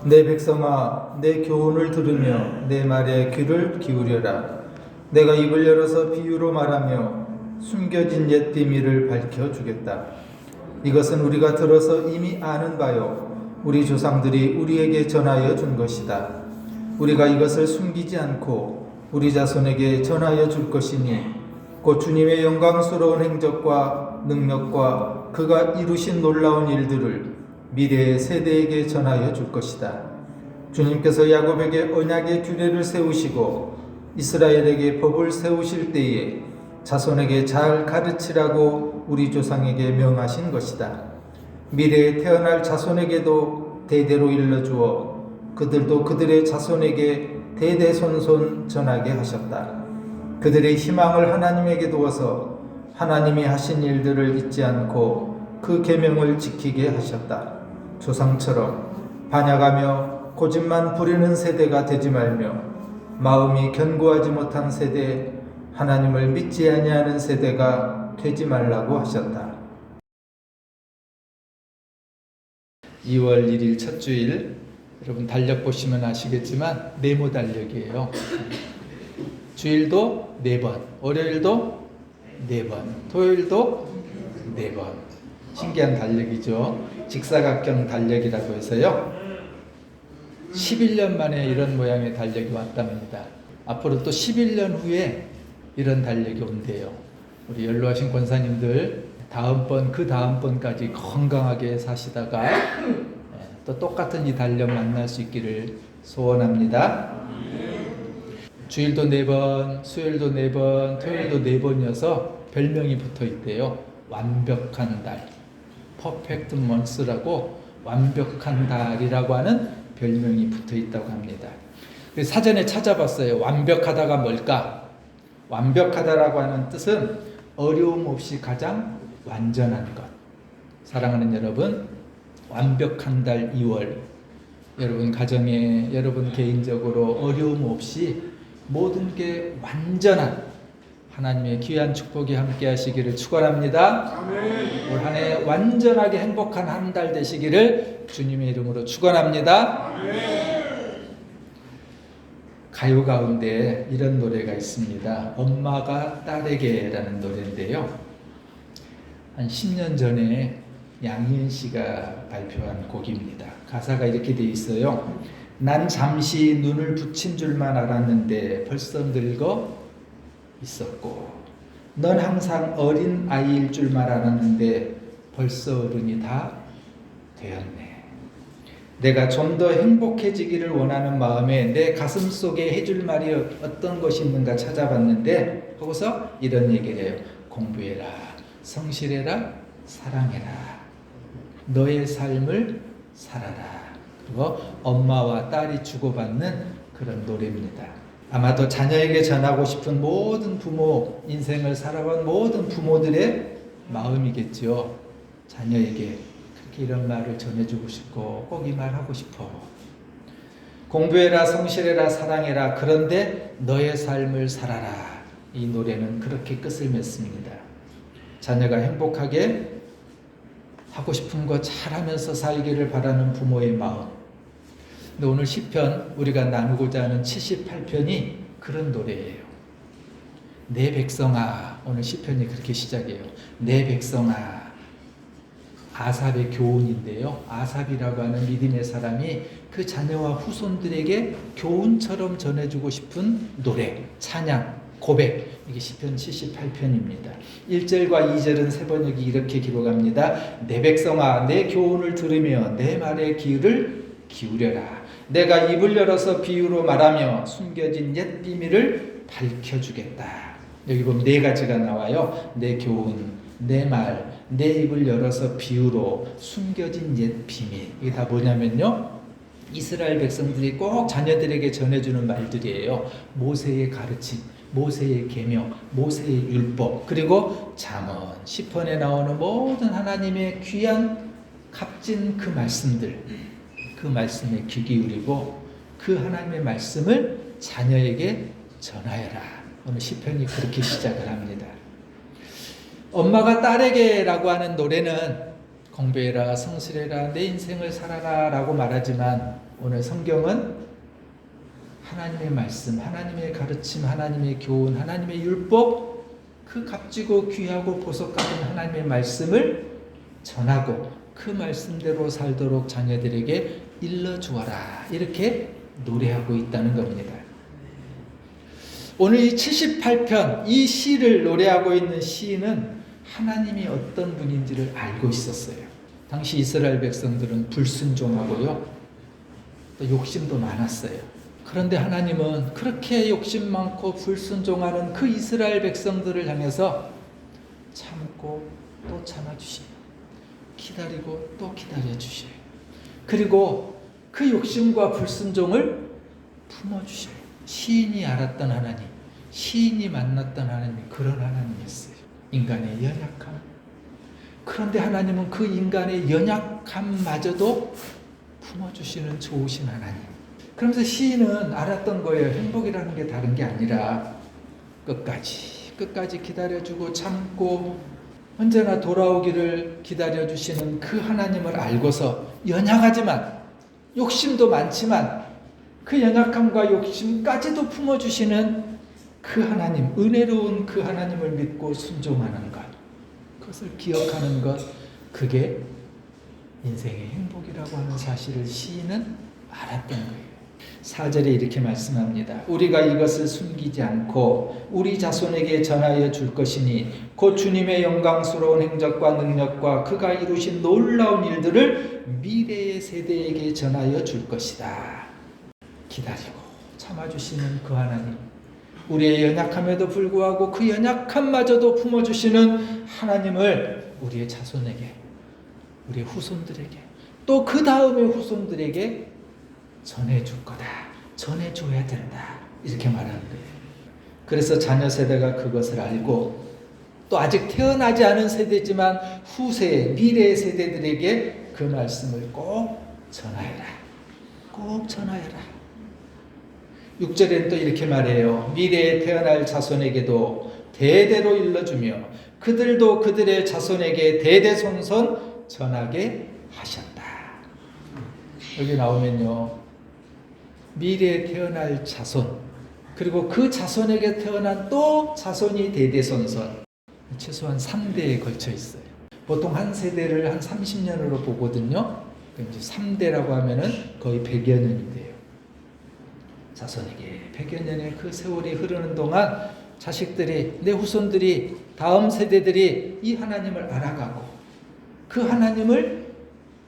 내 백성아, 내 교훈을 들으며 내 말에 귀를 기울여라. 내가 입을 열어서 비유로 말하며 숨겨진 옛 비밀을 밝혀주겠다. 이것은 우리가 들어서 이미 아는 바요, 우리 조상들이 우리에게 전하여 준 것이다. 우리가 이것을 숨기지 않고 우리 자손에게 전하여 줄 것이니 곧 주님의 영광스러운 행적과 능력과 그가 이루신 놀라운 일들을 미래의 세대에게 전하여 줄 것이다. 주님께서 야곱에게 언약의 규례를 세우시고 이스라엘에게 법을 세우실 때에 자손에게 잘 가르치라고 우리 조상에게 명하신 것이다. 미래에 태어날 자손에게도 대대로 일러주어 그들도 그들의 자손에게 대대손손 전하게 하셨다. 그들의 희망을 하나님에게 두어서 하나님이 하신 일들을 잊지 않고 그 계명을 지키게 하셨다. 조상처럼 반역하며 고집만 부리는 세대가 되지 말며 마음이 견고하지 못한 세대, 하나님을 믿지 아니하는 세대가 되지 말라고 하셨다. 2월 1일 첫 주일, 여러분 달력 보시면 아시겠지만 네모 달력이에요. 주일도 4번, 월요일도 4번, 토요일도 4번. 신기한 달력이죠. 직사각형 달력이라고 해서요, 11년 만에 이런 모양의 달력이 왔답니다. 앞으로 또 11년 후에 이런 달력이 온대요. 우리 연로하신 권사님들 다음번 그 다음번까지 건강하게 사시다가 또 똑같은 이 달력 만날 수 있기를 소원합니다. 주일도 4번, 수요일도 4번, 토요일도 4번이어서 별명이 붙어 있대요. 완벽한 달, 퍼펙트 먼스라고 완벽한 달이라고 하는 별명이 붙어 있다고 합니다. 사전에 찾아봤어요. 완벽하다가 뭘까? 완벽하다라고 하는 뜻은 어려움 없이 가장 완전한 것. 사랑하는 여러분, 완벽한 달 2월, 여러분 가정에, 여러분 개인적으로 어려움 없이 모든 게 완전한 하나님의 귀한 축복이 함께 하시기를 축원합니다. 올 한 해 완전하게 행복한 한 달 되시기를 주님의 이름으로 축원합니다. 가요 가운데 이런 노래가 있습니다. 엄마가 딸에게라는 노래인데요, 한 10년 전에 양희은 씨가 발표한 곡입니다. 가사가 이렇게 돼 있어요. 난 잠시 눈을 붙인 줄만 알았는데 벌써 늙어 있었고, 넌 항상 어린 아이일 줄만 알았는데 벌써 어른이 다 되었네. 내가 좀 더 행복해지기를 원하는 마음에 내 가슴 속에 해줄 말이 어떤 것이 있는가 찾아봤는데, 거기서 이런 얘기를 해요. 공부해라, 성실해라, 사랑해라, 너의 삶을 살아라. 그리고 엄마와 딸이 주고받는 그런 노래입니다. 아마도 자녀에게 전하고 싶은 모든 부모, 인생을 살아본 모든 부모들의 마음이겠죠. 자녀에게 그렇게 이런 말을 전해주고 싶고 꼭 이 말 하고 싶어. 공부해라, 성실해라, 사랑해라, 그런데 너의 삶을 살아라. 이 노래는 그렇게 끝을 맺습니다. 자녀가 행복하게 하고 싶은 거 잘하면서 살기를 바라는 부모의 마음. 근데 오늘 시편, 우리가 나누고자 하는 78편이 그런 노래예요. 내 백성아, 오늘 시편이 그렇게 시작해요. 내 백성아. 아삽의 교훈인데요, 아삽이라고 하는 믿음의 사람이 그 자녀와 후손들에게 교훈처럼 전해주고 싶은 노래, 찬양, 고백, 이게 시편 78편입니다. 1절과 2절은 세번역이 이렇게 기록합니다. 내 백성아, 내 교훈을 들으며 내 말에 귀를 기울여라. 내가 입을 열어서 비유로 말하며 숨겨진 옛 비밀을 밝혀주겠다. 여기 보면 4가지가 나와요. 내 교훈, 내 말, 내 입을 열어서 비유로 숨겨진 옛 비밀. 이게 다 뭐냐면요, 이스라엘 백성들이 꼭 자녀들에게 전해주는 말들이에요. 모세의 가르침, 모세의 계명, 모세의 율법, 그리고 잠언, 시편에 나오는 모든 하나님의 귀한 값진 그 말씀들, 그 말씀에 귀 기울이고 그 하나님의 말씀을 자녀에게 전하여라. 오늘 시편이 그렇게 시작을 합니다. 엄마가 딸에게라고 하는 노래는 공부해라, 성실해라, 내 인생을 살아라 라고 말하지만 오늘 성경은 하나님의 말씀, 하나님의 가르침, 하나님의 교훈, 하나님의 율법, 그 값지고 귀하고 보석 같은 하나님의 말씀을 전하고 그 말씀대로 살도록 자녀들에게 일러주어라, 이렇게 노래하고 있다는 겁니다. 오늘 이 78편 이 시를 노래하고 있는 시인은 하나님이 어떤 분인지를 알고 있었어요. 당시 이스라엘 백성들은 불순종하고요, 또 욕심도 많았어요. 그런데 하나님은 그렇게 욕심 많고 불순종하는 그 이스라엘 백성들을 향해서 참고 또 참아주시고 기다리고 또 기다려주셔요. 그리고 그 욕심과 불순종을 품어주셔요. 시인이 알았던 하나님, 시인이 만났던 하나님이 그런 하나님이었어요. 인간의 연약함. 그런데 하나님은 그 인간의 연약함마저도 품어주시는 좋으신 하나님. 그러면서 시인은 알았던 거예요. 행복이라는 게 다른 게 아니라 끝까지 기다려주고 참고 언제나 돌아오기를 기다려주시는 그 하나님을 알고서 연약하지만 욕심도 많지만 그 연약함과 욕심까지도 품어주시는 그 하나님, 은혜로운 그 하나님을 믿고 순종하는 것, 그것을 기억하는 것, 그게 인생의 행복이라고 하는 사실을 시인은 알았던 거예요. 4절에 이렇게 말씀합니다. 우리가 이것을 숨기지 않고 우리 자손에게 전하여 줄 것이니 곧 주님의 영광스러운 행적과 능력과 그가 이루신 놀라운 일들을 미래의 세대에게 전하여 줄 것이다. 기다리고 참아주시는 그 하나님, 우리의 연약함에도 불구하고 그 연약함마저도 품어주시는 하나님을 우리의 자손에게, 우리의 후손들에게, 또 그 다음의 후손들에게 전해줄 거다, 전해줘야 된다, 이렇게 말하는 거예요. 그래서 자녀 세대가 그것을 알고 또 아직 태어나지 않은 세대지만 후세, 미래의 세대들에게 그 말씀을 꼭 전하여라, 꼭 전하여라. 6절에는 또 이렇게 말해요. 미래에 태어날 자손에게도 대대로 일러주며 그들도 그들의 자손에게 대대손손 전하게 하셨다. 여기 나오면요, 미래에 태어날 자손, 그리고 그 자손에게 태어난 또 자손이 대대손손, 최소한 3대에 걸쳐 있어요. 보통 한 세대를 한 30년으로 보거든요. 이제 3대라고 하면은 거의 100여 년이 돼요. 자손에게 100여 년의 그 세월이 흐르는 동안 자식들이, 내 후손들이, 다음 세대들이 이 하나님을 알아가고 그 하나님을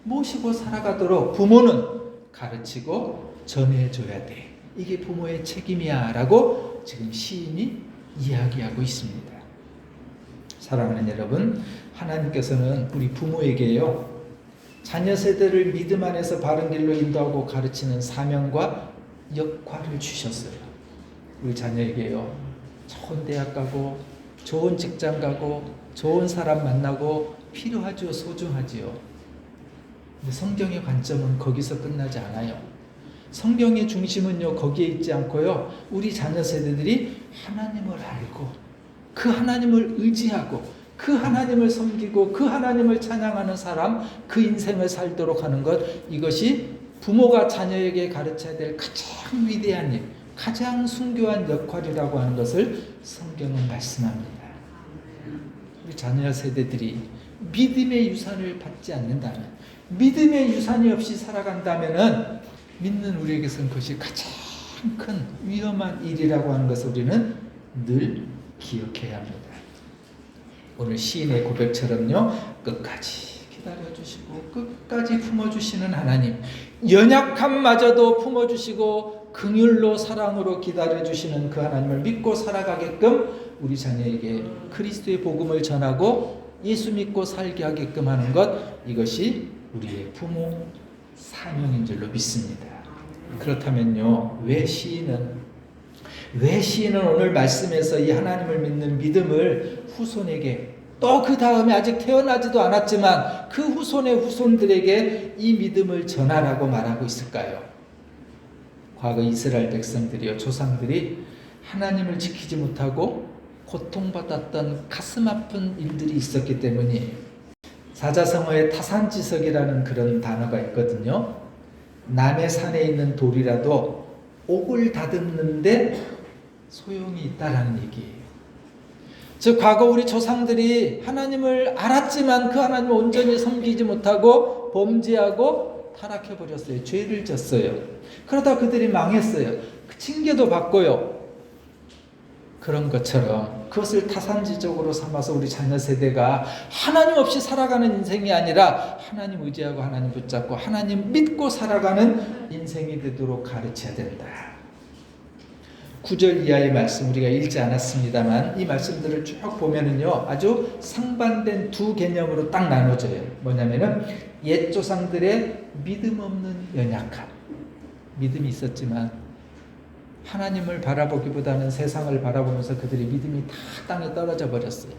모시고 살아가도록 부모는 가르치고 전해줘야 돼. 이게 부모의 책임이야 라고 지금 시인이 이야기하고 있습니다. 사랑하는 여러분, 하나님께서는 우리 부모에게요, 자녀 세대를 믿음 안에서 바른 길로 인도하고 가르치는 사명과 역할을 주셨어요. 우리 자녀에게요, 좋은 대학 가고 좋은 직장 가고 좋은 사람 만나고 필요하죠, 소중하지요. 근데 성경의 관점은 거기서 끝나지 않아요. 성경의 중심은요, 거기에 있지 않고요, 우리 자녀 세대들이 하나님을 알고 그 하나님을 의지하고 그 하나님을 섬기고 그 하나님을 찬양하는 사람, 그 인생을 살도록 하는 것, 이것이 부모가 자녀에게 가르쳐야 될 가장 위대한 일, 가장 순교한 역할이라고 하는 것을 성경은 말씀합니다. 우리 자녀 세대들이 믿음의 유산을 받지 않는다면, 믿음의 유산이 없이 살아간다면은 믿는 우리에게서는 그것이 가장 큰 위험한 일이라고 하는 것을 우리는 늘 기억해야 합니다. 오늘 시인의 고백처럼요, 끝까지 기다려주시고 끝까지 품어주시는 하나님, 연약함마저도 품어주시고 긍휼로 사랑으로 기다려주시는 그 하나님을 믿고 살아가게끔 우리 자녀에게 그리스도의 복음을 전하고 예수 믿고 살게 하게끔 하는 것, 이것이 우리의 부모 사명인 줄로 믿습니다. 그렇다면요, 왜 시인은 오늘 말씀에서 이 하나님을 믿는 믿음을 후손에게, 또 그 다음에 아직 태어나지도 않았지만 그 후손의 후손들에게 이 믿음을 전하라고 말하고 있을까요? 과거 이스라엘 백성들이요, 조상들이 하나님을 지키지 못하고 고통받았던 가슴 아픈 일들이 있었기 때문이에요. 사자성어에 타산지석이라는 그런 단어가 있거든요. 남의 산에 있는 돌이라도 옥을 다듬는데 소용이 있다라는 얘기예요. 즉 과거 우리 조상들이 하나님을 알았지만 그 하나님을 온전히 섬기지 못하고 범죄하고 타락해버렸어요. 죄를 졌어요. 그러다 그들이 망했어요. 징계도 받고요. 그런 것처럼 그것을 타산지적으로 삼아서 우리 자녀 세대가 하나님 없이 살아가는 인생이 아니라 하나님 의지하고 하나님 붙잡고 하나님 믿고 살아가는 인생이 되도록 가르쳐야 된다. 9절 이하의 말씀 우리가 읽지 않았습니다만 이 말씀들을 쭉 보면은요 아주 상반된 두 개념으로 딱 나눠져요. 뭐냐면은 옛 조상들의 믿음 없는 연약함, 믿음이 있었지만 하나님을 바라보기보다는 세상을 바라보면서 그들의 믿음이 다 땅에 떨어져 버렸어요.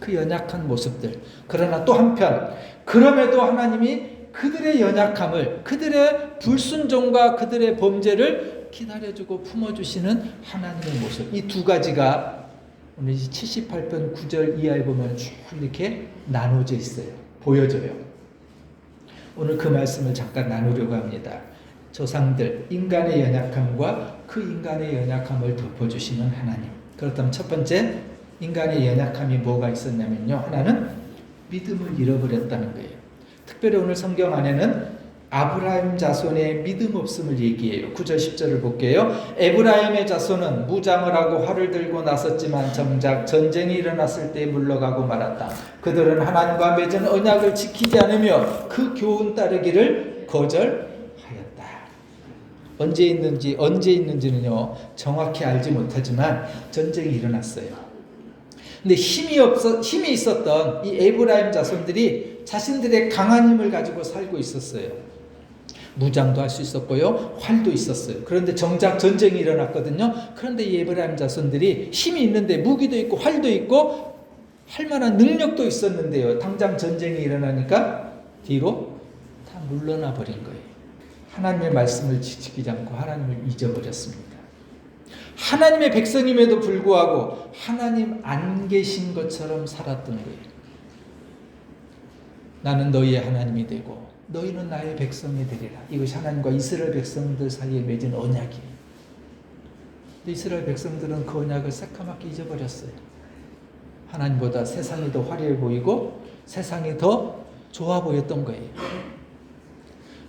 그 연약한 모습들. 그러나 또 한편 그럼에도 하나님이 그들의 연약함을, 그들의 불순종과 그들의 범죄를 기다려주고 품어주시는 하나님의 모습. 이 두 가지가 오늘 78편 9절 이하에 보면 쭉 이렇게 나눠져 있어요. 보여져요. 오늘 그 말씀을 잠깐 나누려고 합니다. 조상들, 인간의 연약함과 그 인간의 연약함을 덮어주시는 하나님. 그렇다면 첫 번째, 인간의 연약함이 뭐가 있었냐면요. 하나는 믿음을 잃어버렸다는 거예요. 특별히 오늘 성경 안에는 아브라함 자손의 믿음 없음을 얘기해요. 9절 10절을 볼게요. 에브라임의 자손은 무장을 하고 활을 들고 나섰지만 정작 전쟁이 일어났을 때 물러가고 말았다. 그들은 하나님과 맺은 언약을 지키지 않으며 그 교훈 따르기를 거절하였다. 언제 있는지는요 정확히 알지 못하지만 전쟁이 일어났어요. 근데 힘이 있었던 이 에브라임 자손들이 자신들의 강한 힘을 가지고 살고 있었어요. 무장도 할 수 있었고요. 활도 있었어요. 그런데 정작 전쟁이 일어났거든요. 그런데 이 에브라임 자손들이 힘이 있는데 무기도 있고 활도 있고 할 만한 능력도 있었는데요. 당장 전쟁이 일어나니까 뒤로 다 물러나 버린 거예요. 하나님의 말씀을 지키지 않고 하나님을 잊어버렸습니다. 하나님의 백성임에도 불구하고 하나님 안 계신 것처럼 살았던 거예요. 나는 너희의 하나님이 되고 너희는 나의 백성이 되리라. 이것이 하나님과 이스라엘 백성들 사이에 맺은 언약이에요. 이스라엘 백성들은 그 언약을 새까맣게 잊어버렸어요. 하나님보다 세상이 더 화려해 보이고 세상이 더 좋아 보였던 거예요.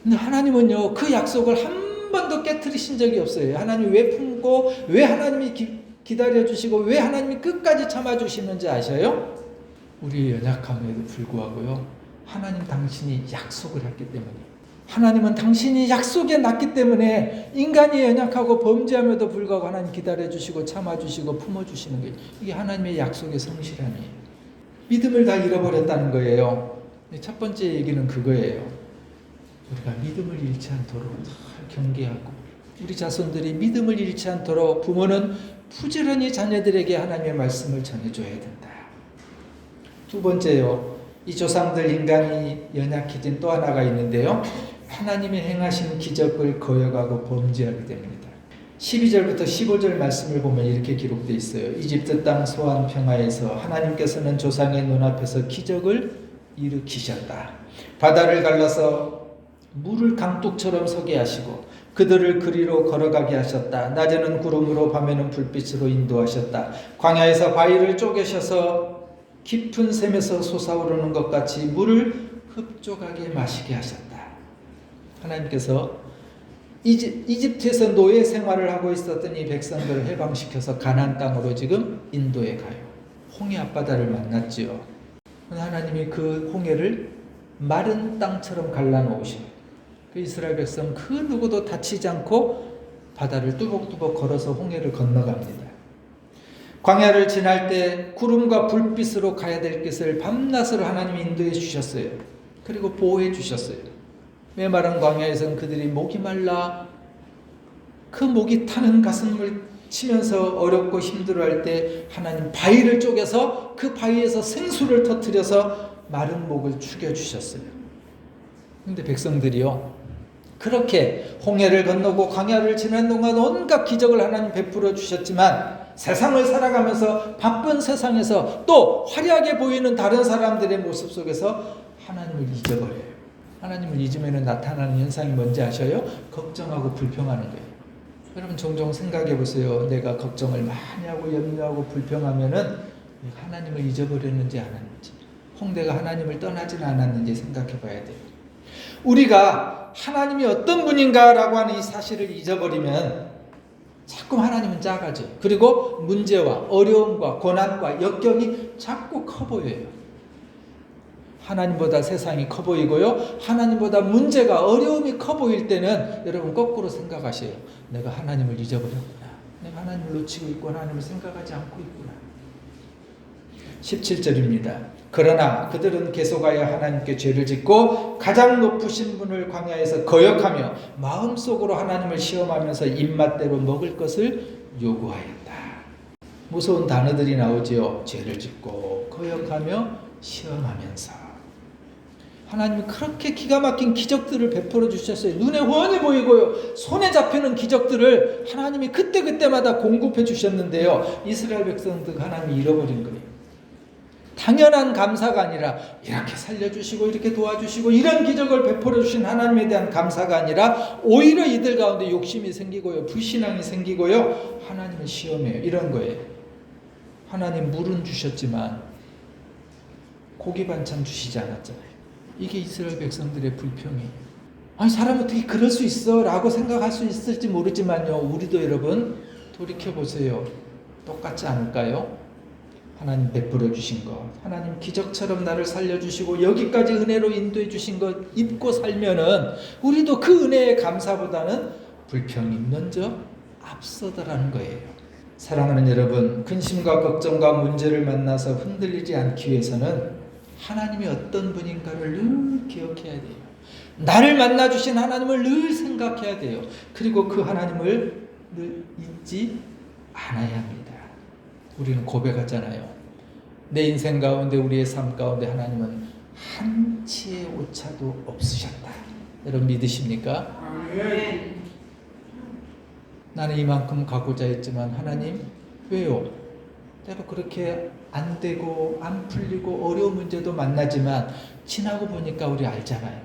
근데 하나님은요 그 약속을 한 번도 깨트리신 적이 없어요. 하나님이 왜 품고 왜 하나님이 기다려주시고 왜 하나님이 끝까지 참아주시는지 아셔요? 우리의 연약함에도 불구하고요 하나님 당신이 약속을 했기 때문에 하나님은 당신이 약속에 났기 때문에 인간이 연약하고 범죄함에도 불구하고 하나님 기다려주시고 참아주시고 품어주시는 게 이게 하나님의 약속의 성실함이에요. 믿음을 다 잃어버렸다는 거예요. 첫 번째 얘기는 그거예요. 우리가 믿음을 잃지 않도록 잘 경계하고 우리 자손들이 믿음을 잃지 않도록 부모는 부지런히 자녀들에게 하나님의 말씀을 전해줘야 된다. 두 번째요. 이 조상들 인간이 연약해진 또 하나가 있는데요. 하나님이 행하신 기적을 거역하고 범죄하게 됩니다. 12절부터 15절 말씀을 보면 이렇게 기록되어 있어요. 이집트 땅 소안 평화에서 하나님께서는 조상의 눈앞에서 기적을 일으키셨다. 바다를 갈라서 물을 강둑처럼 서게 하시고 그들을 그리로 걸어가게 하셨다. 낮에는 구름으로 밤에는 불빛으로 인도하셨다. 광야에서 바위를 쪼개셔서 깊은 샘에서 솟아오르는 것 같이 물을 흡족하게 마시게 하셨다. 하나님께서 이집트에서 노예 생활을 하고 있었던 이 백성들을 해방시켜서 가나안 땅으로 지금 인도에 가요. 홍해 앞바다를 만났지요. 하나님이 그 홍해를 마른 땅처럼 갈라놓으셔요. 그 이스라엘 백성 그 누구도 다치지 않고 바다를 뚜벅뚜벅 걸어서 홍해를 건너갑니다. 광야를 지날 때 구름과 불빛으로 가야 될 것을 밤낮으로 하나님이 인도해 주셨어요. 그리고 보호해 주셨어요. 메마른 광야에서는 그들이 목이 말라 그 목이 타는 가슴을 치면서 어렵고 힘들어할 때 하나님 바위를 쪼개서 그 바위에서 생수를 터뜨려서 마른 목을 죽여주셨어요. 그런데 백성들이요 그렇게 홍해를 건너고 광야를 지난 동안 온갖 기적을 하나님 베풀어 주셨지만 세상을 살아가면서 바쁜 세상에서 또 화려하게 보이는 다른 사람들의 모습 속에서 하나님을 잊어버려요. 하나님을 잊으면 나타나는 현상이 뭔지 아셔요? 걱정하고 불평하는 거예요. 여러분 종종 생각해 보세요. 내가 걱정을 많이 하고 염려하고 불평하면은 하나님을 잊어버렸는지 안 했는지, 홍대가 하나님을 떠나지는 않았는지 생각해 봐야 돼요. 우리가 하나님이 어떤 분인가라고 하는 이 사실을 잊어버리면 자꾸 하나님은 작아져. 그리고 문제와 어려움과 고난과 역경이 자꾸 커 보여요. 하나님보다 세상이 커 보이고요. 하나님보다 문제가 어려움이 커 보일 때는 여러분 거꾸로 생각하세요. 내가 하나님을 잊어버렸구나. 내가 하나님을 놓치고 있고 하나님을 생각하지 않고 있구나. 17절입니다. 그러나 그들은 계속하여 하나님께 죄를 짓고 가장 높으신 분을 광야에서 거역하며 마음속으로 하나님을 시험하면서 입맛대로 먹을 것을 요구하였다. 무서운 단어들이 나오지요. 죄를 짓고 거역하며 시험하면서. 하나님이 그렇게 기가 막힌 기적들을 베풀어 주셨어요. 눈에 훤히 보이고요. 손에 잡히는 기적들을 하나님이 그때그때마다 공급해 주셨는데요. 이스라엘 백성들 하나님이 잃어버린 거예요. 당연한 감사가 아니라 이렇게 살려주시고 이렇게 도와주시고 이런 기적을 베풀어 주신 하나님에 대한 감사가 아니라 오히려 이들 가운데 욕심이 생기고요. 불신앙이 생기고요. 하나님을 시험해요. 이런 거예요. 하나님 물은 주셨지만 고기 반찬 주시지 않았잖아요. 이게 이스라엘 백성들의 불평이에요. 아니 사람 어떻게 그럴 수 있어? 라고 생각할 수 있을지 모르지만요. 우리도 여러분 돌이켜보세요. 똑같지 않을까요? 하나님 베풀어 주신 것, 하나님 기적처럼 나를 살려주시고 여기까지 은혜로 인도해 주신 것 잊고 살면은 우리도 그 은혜의 감사보다는 불평이 먼저 앞서더라는 거예요. 사랑하는 여러분, 근심과 걱정과 문제를 만나서 흔들리지 않기 위해서는 하나님이 어떤 분인가를 늘 기억해야 돼요. 나를 만나주신 하나님을 늘 생각해야 돼요. 그리고 그 하나님을 늘 잊지 않아야 합니다. 우리는 고백하잖아요. 내 인생 가운데 우리의 삶 가운데 하나님은 한치의 오차도 없으셨다. 여러분 믿으십니까? 아멘. 나는 이만큼 가고자 했지만 하나님 왜요? 때로 그렇게 안 되고 안 풀리고 어려운 문제도 만나지만 지나고 보니까 우리 알잖아요.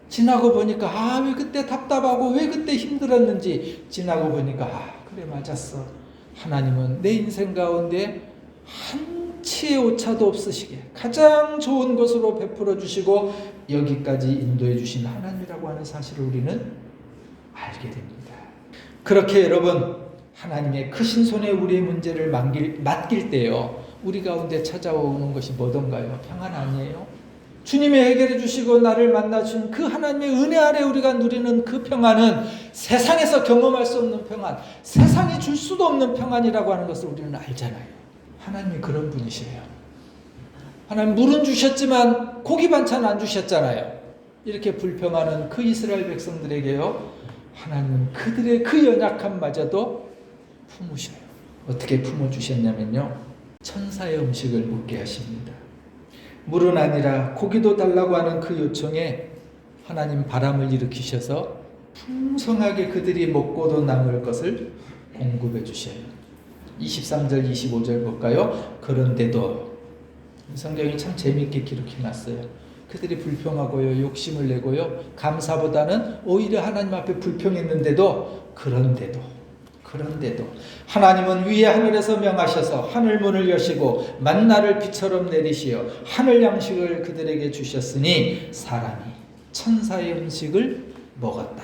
지나고 보니까 왜 그때 답답하고 왜 그때 힘들었는지 지나고 보니까 그래 맞았어. 하나님은 내 인생 가운데 한치의 오차도 없으시게 가장 좋은 것으로 베풀어 주시고 여기까지 인도해 주신 하나님이라고 하는 사실을 우리는 알게 됩니다. 그렇게 여러분 하나님의 크신 손에 우리의 문제를 맡길 때요. 우리 가운데 찾아오는 것이 뭐던가요? 평안 아니에요? 주님이 해결해 주시고 나를 만나준 그 하나님의 은혜 아래 우리가 누리는 그 평안은 세상에서 경험할 수 없는 평안, 세상이 줄 수도 없는 평안이라고 하는 것을 우리는 알잖아요. 하나님이 그런 분이시에요. 하나님 물은 주셨지만 고기 반찬 안 주셨잖아요. 이렇게 불평하는 그 이스라엘 백성들에게요. 하나님은 그들의 그 연약함마저도 품으셔요. 어떻게 품어주셨냐면요. 천사의 음식을 먹게 하십니다. 물은 아니라 고기도 달라고 하는 그 요청에 하나님 바람을 일으키셔서 풍성하게 그들이 먹고도 남을 것을 공급해 주셔요. 23절 25절 볼까요? 그런데도 성경이 참 재미있게 기록해놨어요. 그들이 불평하고요. 욕심을 내고요. 감사보다는 오히려 하나님 앞에 불평했는데도 그런데도 하나님은 위에 하늘에서 명하셔서 하늘문을 여시고 만나를 비처럼 내리시어 하늘 양식을 그들에게 주셨으니 사람이 천사의 음식을 먹었다.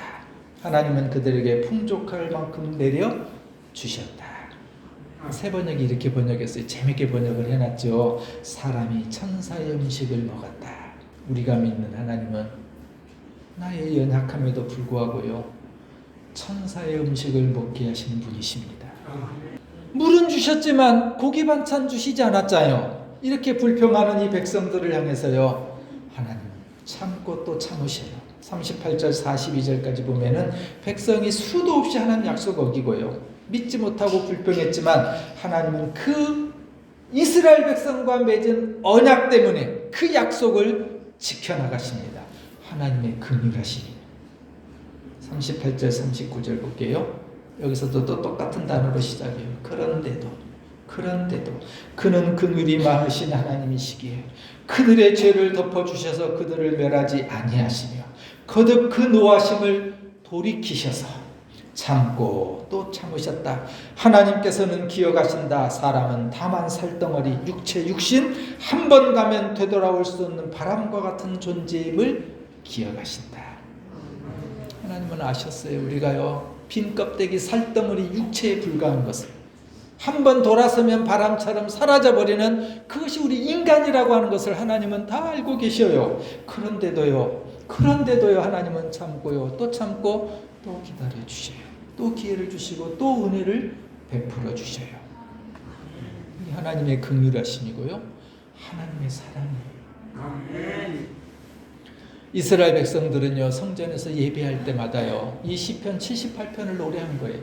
하나님은 그들에게 풍족할 만큼 내려 주셨다. 새 번역이 이렇게 번역했어요. 재밌게 번역을 해놨죠. 사람이 천사의 음식을 먹었다. 우리가 믿는 하나님은 나의 연약함에도 불구하고요. 천사의 음식을 먹게 하시는 분이십니다. 물은 주셨지만 고기 반찬 주시지 않았잖아요. 이렇게 불평하는 이 백성들을 향해서요. 하나님은 참고 또 참으셔요. 38절 42절까지 보면은 백성이 수도 없이 하나님 약속 어기고요. 믿지 못하고 불평했지만 하나님은 그 이스라엘 백성과 맺은 언약 때문에 그 약속을 지켜나가십니다. 하나님의 긍휼하심이. 38절 39절 볼게요. 여기서도 또 똑같은 단어로 시작해요. 그런데도 그는 긍휼이 많으신 하나님이시기에 그들의 죄를 덮어주셔서 그들을 멸하지 아니하시며 거듭 그 노하심을 돌이키셔서 참고 또 참으셨다. 하나님께서는 기억하신다. 사람은 다만 살덩어리 육체 육신 한 번 가면 되돌아올 수 없는 바람과 같은 존재임을 기억하신다. 하나님은 아셨어요. 우리가요 빈 껍데기 살덩어리 육체에 불과한 것을 한 번 돌아서면 바람처럼 사라져버리는 그것이 우리 인간이라고 하는 것을 하나님은 다 알고 계셔요. 그런데도요 하나님은 참고요 또 참고 또 기다려 주셔요. 또 기회를 주시고 또 은혜를 베풀어 주셔요. 이 하나님의 긍휼하심이고요 하나님의 사랑이에요. 이스라엘 백성들은요 성전에서 예배할 때마다요 이 시편 78편을 노래한 거예요.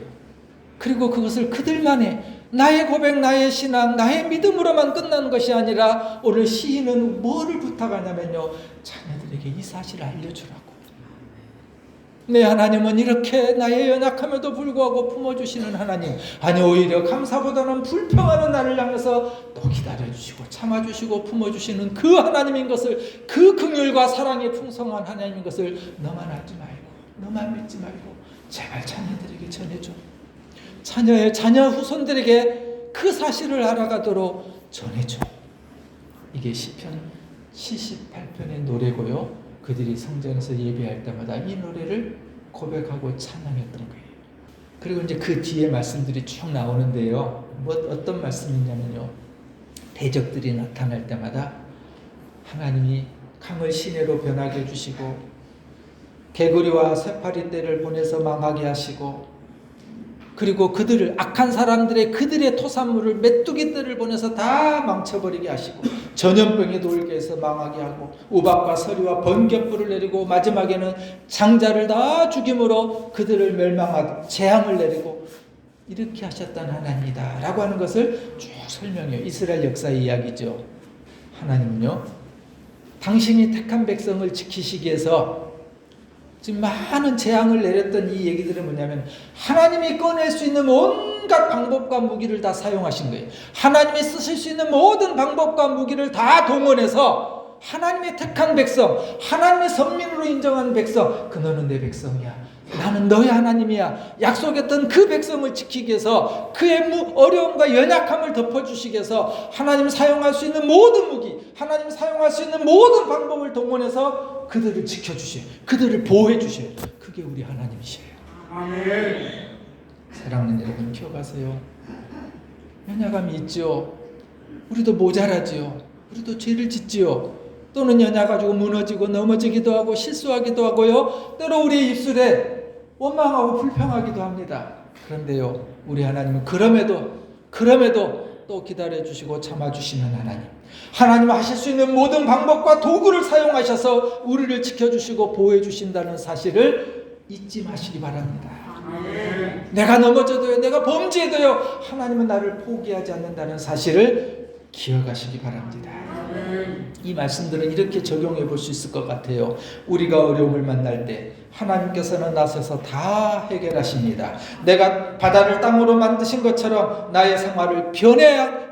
그리고 그것을 그들만의 나의 고백, 나의 신앙, 나의 믿음으로만 끝나는 것이 아니라 오늘 시인은 뭐를 부탁하냐면요 자녀들에게 이 사실을 알려주라고. 내 하나님은 이렇게 나의 연약함에도 불구하고 품어주시는 하나님, 아니 오히려 감사보다는 불평하는 나를 향해서 또 기다려주시고 참아주시고 품어주시는 그 하나님인 것을, 그 긍휼과 사랑이 풍성한 하나님인 것을 너만 알지 말고 너만 믿지 말고 제발 자녀들에게 전해줘. 자녀 후손들에게 그 사실을 알아가도록 전해줘. 이게 시편 78편의 노래고요. 그들이 성전에서 예배할 때마다 이 노래를 고백하고 찬양했던 거예요. 그리고 이제 그 뒤에 말씀들이 쭉 나오는데요. 어떤 말씀이냐면요. 대적들이 나타날 때마다 하나님이 강을 시내로 변하게 해주시고 개구리와 새파리 떼를 보내서 망하게 하시고 그리고 그들을 악한 사람들의 그들의 토산물을 메뚜기 떼를 보내서 다 망쳐버리게 하시고 전염병이 돌게 해서 망하게 하고 우박과 서리와 번갯불을 내리고 마지막에는 장자를 다 죽임으로 그들을 멸망하고 재앙을 내리고 이렇게 하셨던 하나님이다 라고 하는 것을 쭉 설명해요. 이스라엘 역사의 이야기죠. 하나님은요 당신이 택한 백성을 지키시기 위해서 지금 많은 재앙을 내렸던 이 얘기들은 뭐냐면 하나님이 꺼낼 수 있는 온갖 방법과 무기를 다 사용하신 거예요. 하나님이 쓰실 수 있는 모든 방법과 무기를 다 동원해서 하나님의 택한 백성, 하나님의 선민으로 인정한 백성, 너는 내 백성이야, 나는 너의 하나님이야 약속했던 그 백성을 지키기 위해서 그의 어려움과 연약함을 덮어주시기 위해서 하나님 사용할 수 있는 모든 무기, 하나님 사용할 수 있는 모든 방법을 동원해서 그들을 지켜주셔요. 그들을 보호해주셔요. 그게 우리 하나님이셔요. 아멘. 사랑하는 여러분 기억하세요. 연약함이 있죠. 우리도 모자라지요. 우리도 죄를 짓지요. 또는 연약가지고 무너지고 넘어지기도 하고 실수하기도 하고요. 때로 우리의 입술에 원망하고 불평하기도 합니다. 그런데요 우리 하나님은 그럼에도 또 기다려주시고 참아주시는 하나님, 하나님은 하실 수 있는 모든 방법과 도구를 사용하셔서 우리를 지켜주시고 보호해주신다는 사실을 잊지 마시기 바랍니다. 아멘. 내가 넘어져도요, 내가 범죄해도요, 하나님은 나를 포기하지 않는다는 사실을 기억하시기 바랍니다. 아멘. 이 말씀들은 이렇게 적용해 볼 수 있을 것 같아요. 우리가 어려움을 만날 때 하나님께서는 나서서 다 해결하십니다. 내가 바다를 땅으로 만드신 것처럼 나의 생활을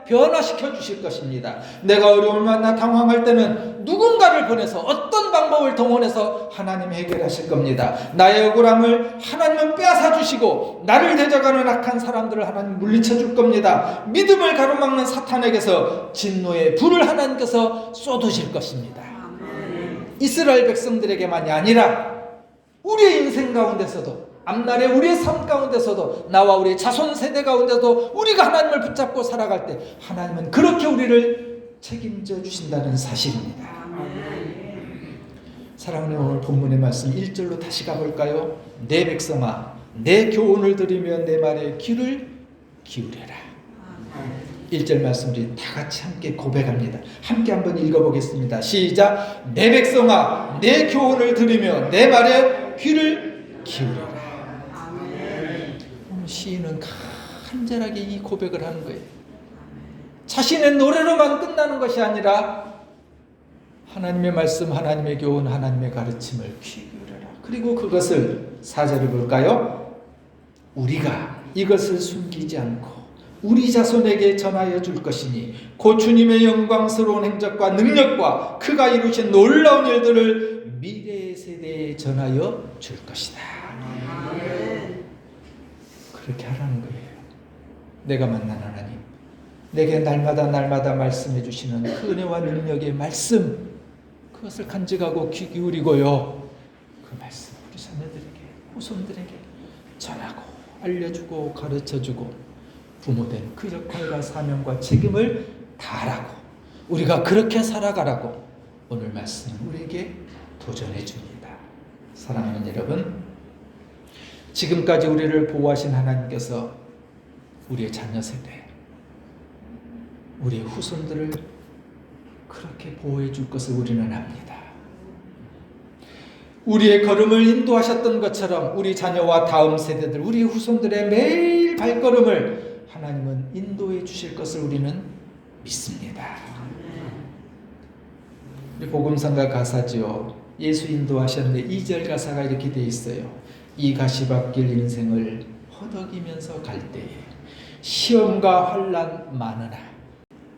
변화시켜 주실 것입니다. 내가 어려움을 만나 당황할 때는 누군가를 보내서 어떤 방법을 동원해서 하나님 해결하실 겁니다. 나의 억울함을 하나님은 빼앗아 주시고 나를 대적하는 악한 사람들을 하나님 물리쳐 줄 겁니다. 믿음을 가로막는 사탄에게서 진노의 불을 하나님께서 쏟으실 것입니다. 이스라엘 백성들에게만이 아니라 우리의 인생 가운데서도, 앞날의 우리의 삶 가운데서도, 나와 우리의 자손 세대 가운데서도 우리가 하나님을 붙잡고 살아갈 때 하나님은 그렇게 우리를 책임져 주신다는 사실입니다. 사랑하는 오늘 본문의 말씀 1절로 다시 가볼까요? 내 백성아 내 교훈을 들으며 내 말에 귀를 기울여라. 1절 말씀 우리 다 같이 함께 고백합니다. 함께 한번 읽어보겠습니다. 시작. 내 백성아 내 교훈을 들으며 내 말에 귀를 기울여라. 오늘 시인은 간절하게 이 고백을 하는 거예요. 자신의 노래로만 끝나는 것이 아니라 하나님의 말씀, 하나님의 교훈, 하나님의 가르침을 귀 기울여라. 그리고 그것을 4절을 볼까요? 우리가 이것을 숨기지 않고 우리 자손에게 전하여 줄 것이니 곧 주님의 영광스러운 행적과 능력과 그가 이루신 놀라운 일들을 미래 세대에 전하여 줄 것이다. 그렇게 하라는 거예요. 내가 만난 하나님, 내게 날마다 말씀해 주시는 그 은혜와 능력의 말씀, 그것을 간직하고 귀 기울이고요, 그 말씀 우리 자녀들에게, 후손들에게 전하고 알려주고 가르쳐주고 부모된 그 역할과 사명과 책임을 다하라고, 우리가 그렇게 살아가라고 오늘 말씀 우리에게 도전해 줍니다. 사랑하는 여러분, 지금까지 우리를 보호하신 하나님께서 우리의 자녀 세대, 우리의 후손들을 그렇게 보호해 줄 것을 우리는 압니다. 우리의 걸음을 인도하셨던 것처럼 우리 자녀와 다음 세대들, 우리 후손들의 매일 발걸음을 하나님은 인도해 주실 것을 우리는 믿습니다. 우리 복음성가 가사지요. 예수 인도하셨는데 2절 가사가 이렇게 돼 있어요. 이 가시밭길 인생을 허덕이면서 갈 때에 시험과 환난 많으나,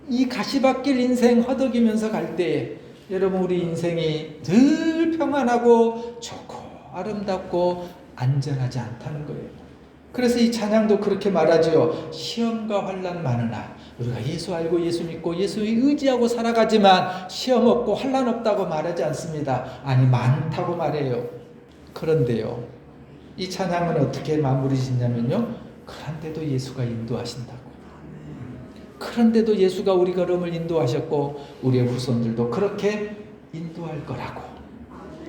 이 가시밭길 인생 허덕이면서 갈 때에 여러분, 우리 인생이 늘 평안하고 좋고 아름답고 안전하지 않다는 거예요. 그래서 이 찬양도 그렇게 말하죠. 시험과 환난 많으나, 우리가 예수 알고 예수 믿고 예수 의지하고 살아가지만 시험 없고 환난 없다고 말하지 않습니다. 아니, 많다고 말해요. 그런데요, 이 찬양은 어떻게 마무리 짓냐면요, 그런데도 예수가 인도하신다고. 그런데도 예수가 우리 걸음을 인도하셨고 우리의 후손들도 그렇게 인도할 거라고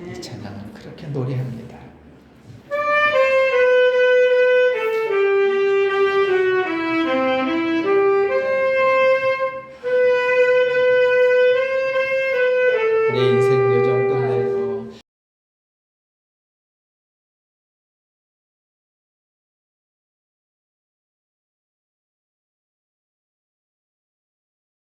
이 찬양은 그렇게 노래합니다.